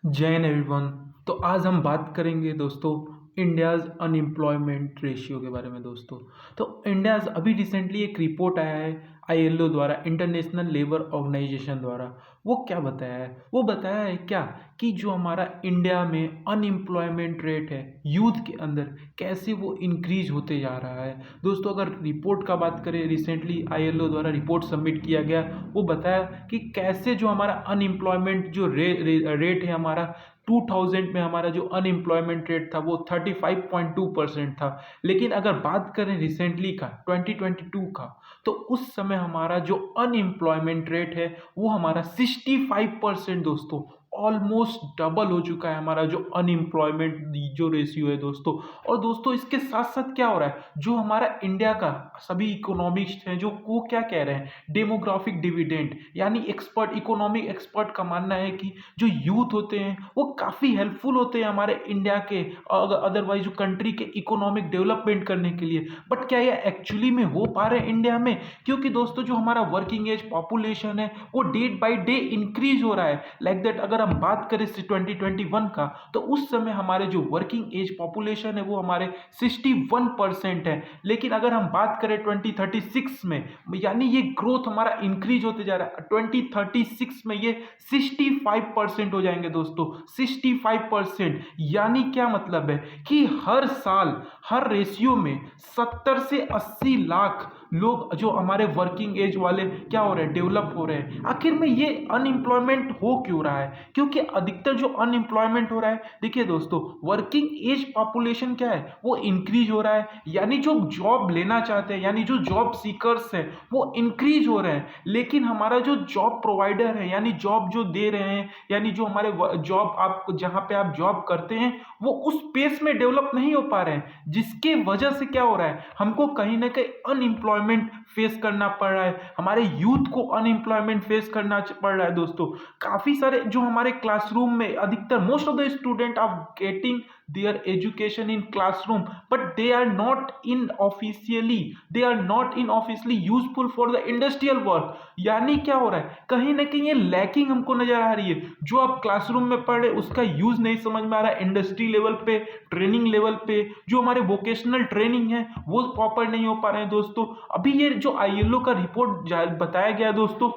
जय हिंद एवरीवन। तो आज हम बात करेंगे दोस्तों इंडियाज़ अनएम्प्लॉयमेंट रेशियो के बारे में दोस्तों। तो इंडियाज़ अभी रिसेंटली एक रिपोर्ट आया है आईएलओ द्वारा, इंटरनेशनल लेबर ऑर्गेनाइजेशन द्वारा। वो क्या बताया है? वो बताया है क्या कि जो हमारा इंडिया में अनएम्प्लॉयमेंट रेट है यूथ के अंदर, कैसे वो इंक्रीज होते जा रहा है दोस्तों। अगर रिपोर्ट का बात करें, रिसेंटली आईएलओ द्वारा रिपोर्ट सबमिट किया गया, वो बताया कि कैसे जो हमारा अनएम्प्लॉयमेंट जो रेट है हमारा 2000 में, हमारा जो अनएम्प्लॉयमेंट रेट था वो 35.2% था। लेकिन अगर बात करें रिसेंटली का 2022 का, तो उस समय हमारा जो अनएम्प्लॉयमेंट रेट है वो हमारा 65% दोस्तों, ऑलमोस्ट डबल हो चुका है हमारा जो अनएम्प्लॉयमेंट जो रेशियो है दोस्तों। और दोस्तों इसके साथ साथ क्या हो रहा है, जो हमारा इंडिया का सभी इकोनॉमिस्ट हैं जो वो क्या कह रहे हैं, डेमोग्राफिक डिविडेंड, यानी एक्सपर्ट, इकोनॉमिक एक्सपर्ट का मानना है कि जो यूथ होते हैं वो काफ़ी हेल्पफुल होते हैं हमारे इंडिया के, अदरवाइज जो कंट्री के इकोनॉमिक डेवलपमेंट करने के लिए। बट क्या ये एक्चुअली में हो पा रहे हैं इंडिया में? क्योंकि दोस्तों जो हमारा वर्किंग एज पॉपुलेशन है वो डे बाई डे इंक्रीज हो रहा है। लाइक दैट अगर हम बात करें 2021 का, तो उस समय हमारे जो वर्किंग एज पॉपुलेशन है वो हमारे 61% है। लेकिन अगर हम बात करें 2036 में, यानी ये ग्रोथ हमारा इंक्रीज होते जा रहा है, 2036 में ये 65% हो जाएंगे दोस्तों। 65%, यानी क्या मतलब है कि हर साल हर रेशियो में 70 से 80 लाख लोग जो हमारे वर्किंग एज वाले क्या हो रहे हैं, डेवलप हो रहे हैं। आखिर में ये अनएम्प्लॉयमेंट हो क्यों रहा है? क्योंकि अधिकतर जो अनएम्प्लॉयमेंट हो रहा है, देखिए दोस्तों, वर्किंग एज पॉपुलेशन क्या है, वो इंक्रीज हो रहा है, यानी जो जॉब लेना चाहते हैं, यानी जो जॉब सीकर्स है वो इंक्रीज हो रहे हैं। लेकिन हमारा जो जॉब प्रोवाइडर है, यानी जॉब जो दे रहे हैं, यानी जो हमारे जॉब आप जहां पे आप जॉब करते हैं, वो उस पेस में डेवलप नहीं हो पा रहे हैं, जिसके वजह से क्या हो रहा है, हमको कहीं ना कहीं अनएम्प्लॉयमेंट फेस करना पड़ रहा है, हमारे यूथ को अनएम्प्लॉयमेंट फेस करना पड़ रहा है दोस्तों। काफी सारे जो हमारे क्लासरूम में, अधिकतर most of the student are getting their education in classroom, but they are not in officially, they are not in officially useful for the industrial work। यानी क्या हो रहा है, कहीं ना कहीं ये लैकिंग हमको नजर आ रही है। जो आप क्लासरूम में पढ़ रहे उसका यूज नहीं समझ में आ रहा है, इंडस्ट्री लेवल पे, ट्रेनिंग लेवल पे जो हमारे वोकेशनल ट्रेनिंग है वो प्रॉपर नहीं हो पा रहे हैं दोस्तों। अभी ये जो आईएलओ का रिपोर्ट बताया गया दोस्तों,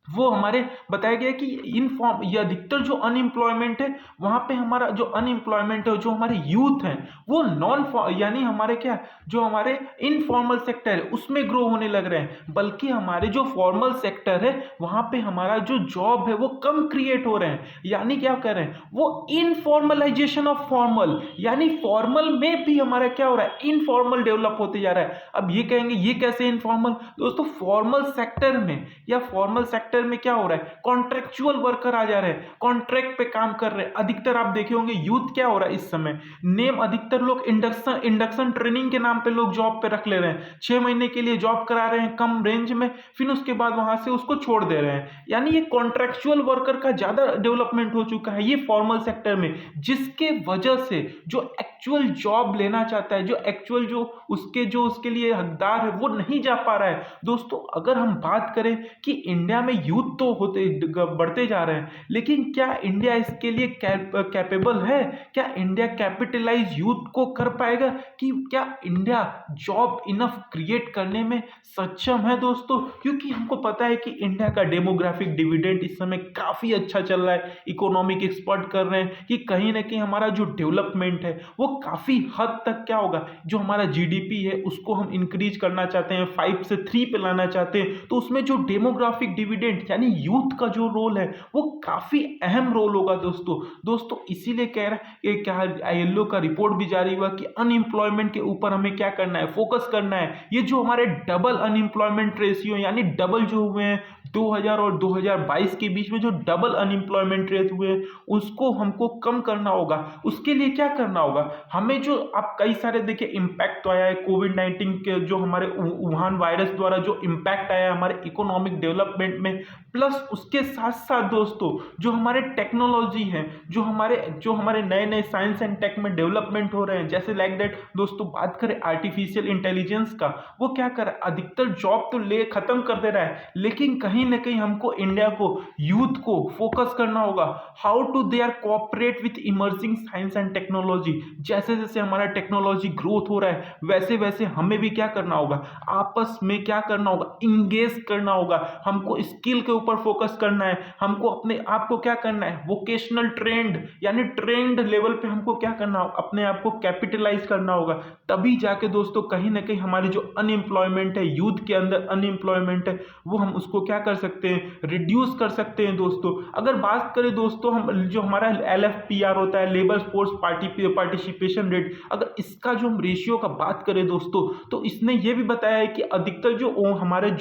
वो हमारे बताया गया कि इनफॉर्म, ये अधिकतर जो अनएम्प्लॉयमेंट है वहां पे हमारा जो अनएम्प्लॉयमेंट है, जो हमारे यूथ हैं वो नॉन, यानी हमारे क्या, जो हमारे इनफॉर्मल सेक्टर है उसमें ग्रो होने लग रहे हैं, बल्कि हमारे जो फॉर्मल सेक्टर है वहां पे हमारा जो जॉब है वो कम क्रिएट हो रहे हैं। यानी क्या कर रहे हैं, वो इनफॉर्मलाइजेशन ऑफ फॉर्मल, यानी फॉर्मल में भी हमारा क्या हो रहा है, इनफॉर्मल डेवलप होते जा रहा है। अब ये कहेंगे ये कैसे इनफॉर्मल? दोस्तों फॉर्मल सेक्टर में या फॉर्मल सेक्टर में क्या हो रहा है, कॉन्ट्रेक्चुअल वर्कर आ जा रहे हैं, कॉन्ट्रैक्ट पे काम कर रहे हैं। अधिकतर आप देखे होंगे यूथ क्या हो रहा है इस समय, नेम अधिकतर लोग इंडक्शन ट्रेनिंग के नाम पे लोग जॉब पे रख ले रहे हैं, 6 महीने के लिए जॉब करा रहे हैं कम रेंज में, फिर उसके बाद वहां से उसको छोड़ दे रहे हैं। यानी ये कॉन्ट्रेक्चुअल वर्कर का ज्यादा डेवलपमेंट हो चुका है ये फॉर्मल सेक्टर में, जिसके वजह से जो एक्चुअल जॉब लेना चाहता है, जो एक्चुअल जो उसके लिए हकदार है वो नहीं जा पा रहा है दोस्तों। अगर हम बात करें कि इंडिया में यूथ तो होते बढ़ते जा रहे हैं, लेकिन क्या इंडिया इसके लिए कैपेबल है? क्या इंडिया कैपिटलाइज यूथ को कर पाएगा? कि क्या इंडिया जॉब इनफ क्रिएट करने में सक्षम है दोस्तों? क्योंकि हमको पता है कि इंडिया का डेमोग्राफिक डिविडेंड इस समय काफी अच्छा चल रहा है। इकोनॉमिक एक्सपर्ट कर रहे हैं कि कहीं ना कहीं हमारा जो डेवलपमेंट है वो काफी हद तक क्या होगा, जो हमारा जीडीपी है उसको हम इंक्रीज करना चाहते हैं, 5 से 3 पे लाना चाहते हैं, तो उसमें जो डेमोग्राफिक डिविडेंड यानी यूथ का जो रोल है वो काफी अहम रोल होगा दोस्तों इसीलिए कह रहा है कि क्या आईएलओ का रिपोर्ट भी जारी हुआ कि अनएम्प्लॉयमेंट के ऊपर हमें क्या करना है, फोकस करना है। ये जो हमारे डबल अनएम्प्लॉयमेंट रेशियो, यानी डबल जो हुए हैं 2000 और 2022 के बीच में, जो डबल अनएम्प्लॉयमेंट रेट हुए हैं उसको हमको कम करना होगा। उसके लिए क्या करना होगा हमें, जो आप कई सारे देखिए इम्पैक्ट तो आया है कोविड-19 के, जो हमारे वुहान वायरस द्वारा जो इम्पैक्ट आया है हमारे इकोनॉमिक डेवलपमेंट में, प्लस उसके साथ साथ दोस्तों जो हमारे टेक्नोलॉजी है, जो हमारे नए नए साइंस एंड टेक में डेवलपमेंट हो रहे हैं, जैसे लाइक दैट दोस्तों बात करें आर्टिफिशियल इंटेलिजेंस का, वो क्या कर रहा है, अधिकतर जॉब तो ले खत्म कर दे रहा है, लेकिन कहीं कहीं ना कहीं हमको इंडिया को, यूथ को फोकस करना होगा how to they are cooperate with emerging science and technology. जैसे जैसे हमारा टेक्नोलॉजी ग्रोथ हो रहा है वैसे वैसे हमें भी क्या करना होगा, आपस में क्या करना होगा, इंगेज करना होगा। हमको स्किल के ऊपर फोकस करना है, हमको अपने आप को क्या करना है, वोकेशनल ट्रेंड यानी ट्रेंड लेवल पे हमको क्या करना होगा, अपने आप को कैपिटलाइज करना होगा। तभी जाके दोस्तों कहीं ना कहीं हमारी जो अनएम्प्लॉयमेंट है, यूथ के अंदर अनएम्प्लॉयमेंट है, वो हम उसको क्या कर सकते हैं, रिड्यूस कर सकते हैं दोस्तों। अगर बात करें दोस्तों हम जो हमारा LFPR होता है, लेबर फोर्स पार्टिसिपेशन रेट, अगर इसका जो हम रेशियो का बात करें दोस्तों तो इसने ये भी बताया है कि अधिकतर जो हमारे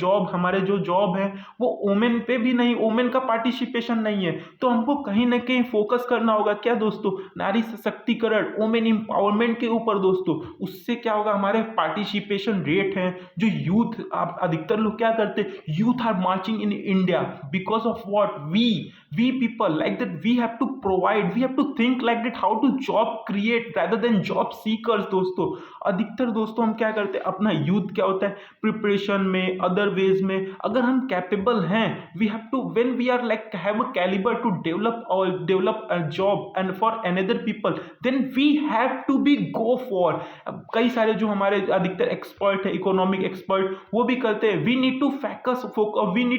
जो जॉब है वो वोमेन पे भी नहीं, वोमेन का पार्टिसिपेशन नहीं है। तो हमको कहीं ना कहीं फोकस करना होगा क्या दोस्तों, नारी सशक्तिकरण, वोमेन इंपावरमेंट के ऊपर दोस्तों। उससे क्या होगा, हमारे पार्टिसिपेशन रेट है जो यूथ, आप अधिकतर लोग क्या करते, youth are marching in India because of what, we people like that we have to provide, we have to think like that how to job create rather than job seekers दोस्तों। अधिकतर दोस्तों हम क्या करते हैं, अपना यूथ क्या होता है प्रिपरेशन में, अदर वेज में अगर हम कैपेबल हैं, we have to when we are like have a caliber to develop a job and for another people, then we have to be go for. कई सारे जो हमारे अधिकतर एक्सपर्ट है, इकोनॉमिक एक्सपर्ट, वो भी करते हैं we need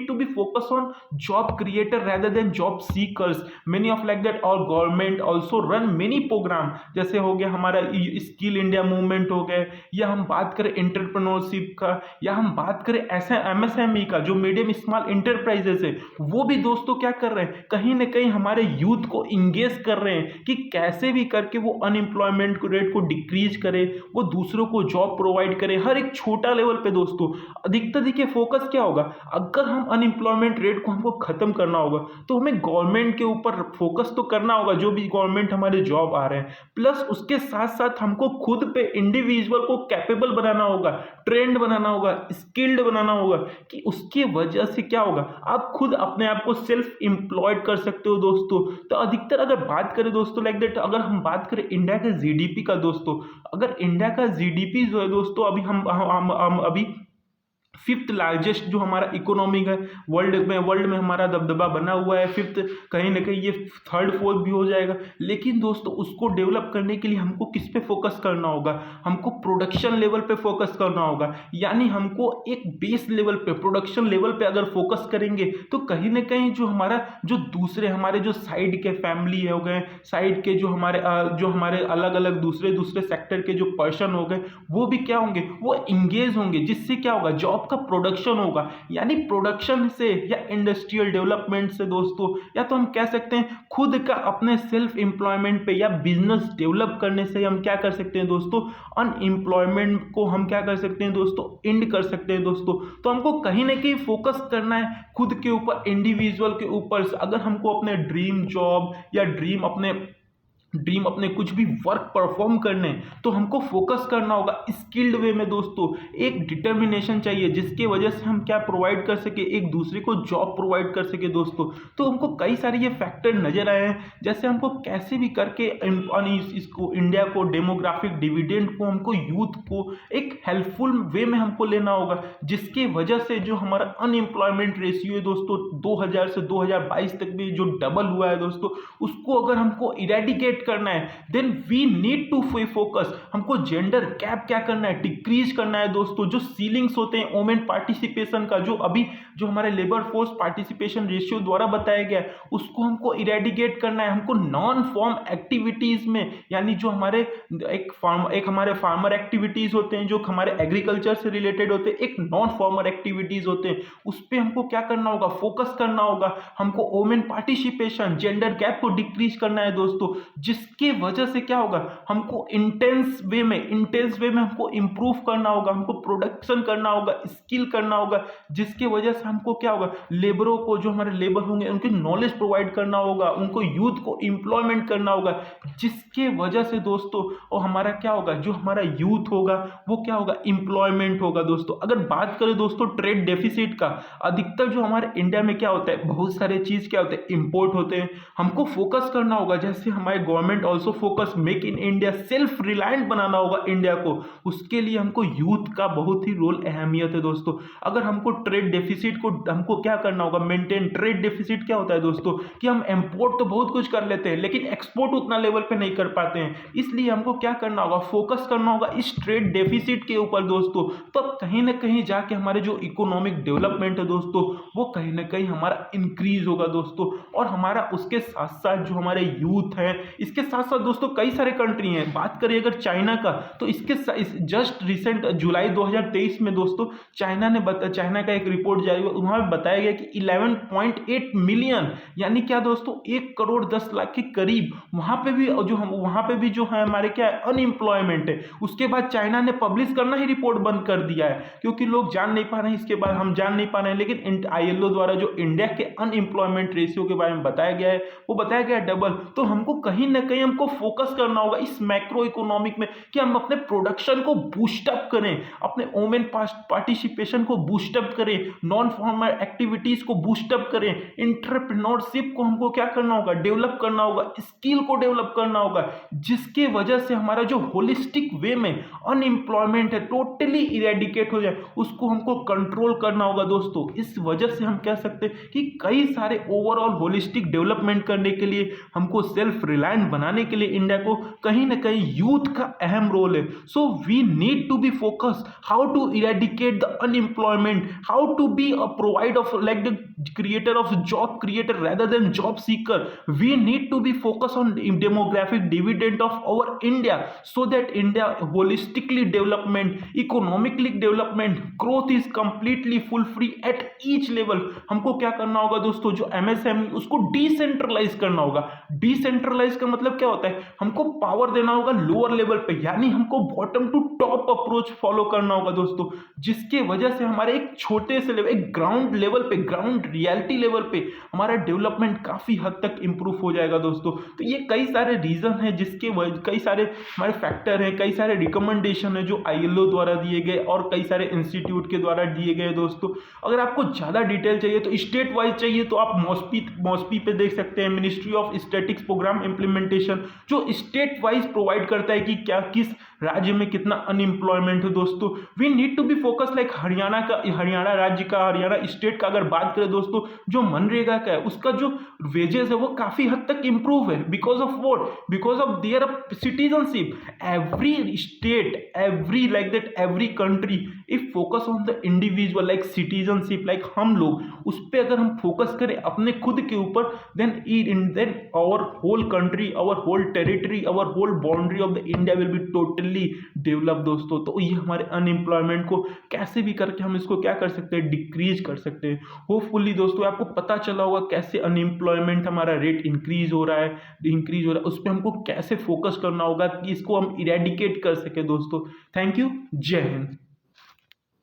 to be focus on job creator rather than job seekers, many of like that और government also run many program, जैसे हो गया हमारा स्किल इंडिया मूवमेंट हो गए, या हम बात करें एंटरप्रेन्योरशिप का, या हम बात करें ऐसे MSME का जो मीडियम स्मॉल इंटरप्राइजेस है, वो भी दोस्तों क्या कर रहे हैं, कहीं ना कहीं हमारे यूथ को इंगेज कर रहे हैं कि कैसे भी करके वो अनएम्प्लॉयमेंट रेट को डिक्रीज करे, वो दूसरों को जॉब प्रोवाइड करे हर एक छोटा लेवल पे दोस्तों। अधिकतर देखिए फोकस क्या होगा, अगर हम अनएम्प्लॉयमेंट रेट को हमको खत्म करना होगा तो हमें गवर्नमेंट के ऊपर फोकस तो करना होगा, जो भी गवर्नमेंट हमारे जॉब आ रहे हैं, प्लस उसके साथ साथ हमको खुद पे इंडिविजुअल को कैपेबल बनाना होगा, ट्रेंड बनाना होगा, स्किल्ड बनाना होगा, कि उसकी वजह से क्या होगा, आप खुद अपने आप को सेल्फ एम्प्लॉयड कर सकते हो दोस्तों। तो अधिकतर अगर बात करें दोस्तों लाइक दैट, अगर हम बात करें इंडिया के जीडीपी का दोस्तों, अगर इंडिया का जीडीपी जो है दोस्तों, अभी हम अभी 5th लार्जेस्ट जो हमारा इकोनॉमी है वर्ल्ड में हमारा दबदबा बना हुआ है 5th, कहीं ना कहीं ये 3rd 4th भी हो जाएगा। लेकिन दोस्तों उसको डेवलप करने के लिए हमको किस पे फोकस करना होगा, हमको प्रोडक्शन लेवल पे फोकस करना होगा, यानी हमको एक बेस लेवल पे, प्रोडक्शन लेवल पे अगर फोकस करेंगे तो कहीं ना कहीं जो दूसरे हमारे जो साइड के फैमिली हो गए, साइड के जो हमारे अलग अलग दूसरे सेक्टर के जो पर्सन हो गए, वो भी क्या होंगे, वो इंगेज होंगे, जिससे क्या होगा, जॉब का प्रोडक्शन होगा। यानी प्रोडक्शन से या इंडस्ट्रियल डेवलपमेंट से दोस्तों, या तो हम कह सकते हैं खुद का अपने सेल्फ एम्प्लॉयमेंट पे या बिजनेस डेवलप करने से हम क्या कर सकते हैं दोस्तों, अनएम्प्लॉयमेंट को हम क्या कर सकते हैं दोस्तों, एंड कर सकते हैं दोस्तों। तो हमको कहीं ना कहीं फोकस करना है खुद के ऊपर, इंडिविजुअल के ऊपर। अगर हमको अपने ड्रीम जॉब या ड्रीम अपने कुछ भी वर्क परफॉर्म करने, तो हमको फोकस करना होगा स्किल्ड वे में दोस्तों। एक डिटर्मिनेशन चाहिए जिसके वजह से हम क्या प्रोवाइड कर सके, एक दूसरे को जॉब प्रोवाइड कर सके दोस्तों। तो हमको कई सारे ये फैक्टर नजर आए हैं, जैसे हमको कैसे भी करके इसको इंडिया को, डेमोग्राफिक डिविडेंड को, हमको यूथ को एक हेल्पफुल वे में हमको लेना होगा, जिसके वजह से जो हमारा अनएम्प्लॉयमेंट रेशियो है दोस्तों 2000 से 2022 तक भी जो डबल हुआ है दोस्तों, उसको अगर हमको इरेडिकेट करना है, then we need to focus, हमको जेंडर गैप क्या करना है, डिक्रीज करना है दोस्तों। जो सीलिंग्स होते हैं वोमेन पार्टिसिपेशन का, जो हमारे लेबर फोर्स पार्टिसिपेशन रेशियो द्वारा बताया गया है, उसको हमको इरेडिकेट करना है। हमको नॉन फॉर्म एक्टिविटीज में, यानी जो हमारे हमारे फार्मर एक्टिविटीज होते हैं, जो हमारे एग्रीकल्चर से रिलेटेड होते हैं, एक नॉन फार्मर एक्टिविटीज होते हैं, उस पर हमको क्या करना होगा, फोकस करना होगा। हमको वोमेन पार्टिसिपेशन, जेंडर गैप को डिक्रीज करना है दोस्तों, जिसके वजह से क्या होगा, हमको इंटेंस वे में हमको इंप्रूव करना होगा, हमको प्रोडक्शन करना होगा, स्किल करना होगा, जिसके वजह से हमको क्या होगा, लेबरों को, जो हमारे लेबर होंगे उनकी नॉलेज प्रोवाइड करना होगा, उनको यूथ को एम्प्लॉयमेंट करना होगा, जिसके वजह से दोस्तों और हमारा क्या होगा, जो हमारा यूथ होगा वो क्या होगा, एम्प्लॉयमेंट होगा दोस्तों। अगर बात करें दोस्तों ट्रेड डेफिसिट का, अधिकतर जो हमारे इंडिया में क्या होता है, बहुत सारे चीज क्या होते हैं, इंपोर्ट होते हैं। हमको फोकस करना होगा, जैसे हमारे government also focus make in India, self reliant बनाना होगा इंडिया को। उसके लिए हमको यूथ का बहुत ही रोल अहमियत है दोस्तों। अगर हमको ट्रेड डेफिसिट को हमको क्या करना होगा, मेंटेन। ट्रेड डेफिसिट क्या होता है दोस्तों, कि हम इंपोर्ट तो बहुत कुछ कर लेते हैं लेकिन एक्सपोर्ट उतना लेवल पे नहीं कर पाते हैं। इसलिए हमको क्या करना होगा, फोकस करना होगा इस ट्रेड डेफिसिट के ऊपर दोस्तों। तब कहीं ना कहीं जाके हमारे जो इकोनॉमिक डेवलपमेंट है दोस्तों, वो कहीं ना कहीं हमारा इंक्रीज होगा दोस्तों। और हमारा उसके साथ साथ जो हमारे यूथ है, इसके साथ साथ दोस्तों कई सारे कंट्री हैं। बात करें अगर चाइना का, तो इसके जस्ट रिसेंट जुलाई 2023 में दोस्तों चाइना का एक रिपोर्ट जारी हुआ, वहां पे बताया गया कि 11.8 मिलियन, यानी क्या दोस्तों 1 करोड़ 10 लाख के करीब वहां पे भी जो है हमारे क्या है, अनएम्प्लॉयमेंट है। उसके बाद चाइना ने पब्लिश करना ही रिपोर्ट बंद कर दिया है, क्योंकि लोग जान नहीं पा रहे हैं, इसके बाद हम जान नहीं पा रहे हैं। लेकिन ILO द्वारा जो इंडिया के अनएम्प्लॉयमेंट रेशियो के बारे में बताया गया है, वो बताया गया है डबल। तो हमको कहीं ना कहीं हमको फोकस करना होगा इस मैक्रो इकोनॉमिक में, कि हम अपने प्रोडक्शन को बूस्टअप करें, अपने वोमेन पार्टिसिपेशन को बूस्टअप करें, नॉन फॉर्मल एक्टिविटीज को बूस्टअप करें, एंटरप्रेन्योरशिप को हमको क्या करना होगा, डेवलप करना होगा, स्किल को डेवलप करना होगा, जिसके वजह से हमारा जो होलिस्टिक वे में अनएम्प्लॉयमेंट है टोटली इरेडिकेट हो जाए, उसको हमको कंट्रोल करना होगा दोस्तों। इस वजह से हम कह सकते हैं कि कई सारे ओवरऑल होलिस्टिक डेवलपमेंट करने के लिए, हमको सेल्फ रिलायंट बनाने के लिए इंडिया को कहीं ना कहीं यूथ का अहम रोल है। So we need to be focus how to eradicate the unemployment, how to be a provide of like the creator of job creator rather than job seeker. We need to be focused on demographic dividend of our India, so that India holistically development, economically development, growth is completely full free at each level. हमको क्या करना होगा दोस्तों, जो MSME उसको decentralise करना होगा। Decentralise का मतलब क्या होता है, हमको पावर देना होगा लोअर लेवल पे, यानी हमको bottom to top approach follow करना होगा दोस्तों, जिसके वजह से हमारे एक छोटे से लेवल, एक ग्राउंड लेवल पे, ग्राउंड रियलिटी लेवल पे हमारा डेवलपमेंट काफी हद तक इंप्रूव हो जाएगा दोस्तों। तो ये कई सारे रीजन है, जिसके कई सारे हमारे फैक्टर हैं, कई सारे रिकमेंडेशन है जो ILO द्वारा दिए गए और कई सारे इंस्टीट्यूट के द्वारा दिए गए दोस्तों। अगर आपको ज्यादा डिटेल चाहिए तो स्टेट वाइज चाहिए तो आप मॉस्पी पे देख सकते हैं, ministry of statistics program implementation, जो स्टेट वाइज प्रोवाइड करता है कि क्या किस राज्य में कितना अनएम्प्लॉयमेंट है दोस्तों। We need to be focus like Haryana राज्य का, हरियाणा स्टेट का अगर बात करें दोस्तों, जो मनरेगा का है उसका जो वेजेस है वो काफी हद तक इंप्रूव है, because of what, because of their citizenship. Every state, every like that every country if focus on the individual like citizenship, like हम लोग उस पर अगर हम फोकस करें अपने खुद के ऊपर, then our whole country, our whole territory, our whole boundary of the India will be totally develop दोस्तों। तो ये हमारे अनएम्प्लॉयमेंट को कैसे भी करके हम इसको क्या कर सकते हैं, डिक्रीज कर सकते हैं। होपफुली दोस्तों आपको पता चला होगा कैसे अनएम्प्लॉयमेंट हमारा रेट इंक्रीज हो रहा है, उस पर हमको कैसे फोकस करना होगा कि इसको हम इरेडिकेट कर सके दोस्तों। थैंक यू, जय हिंद।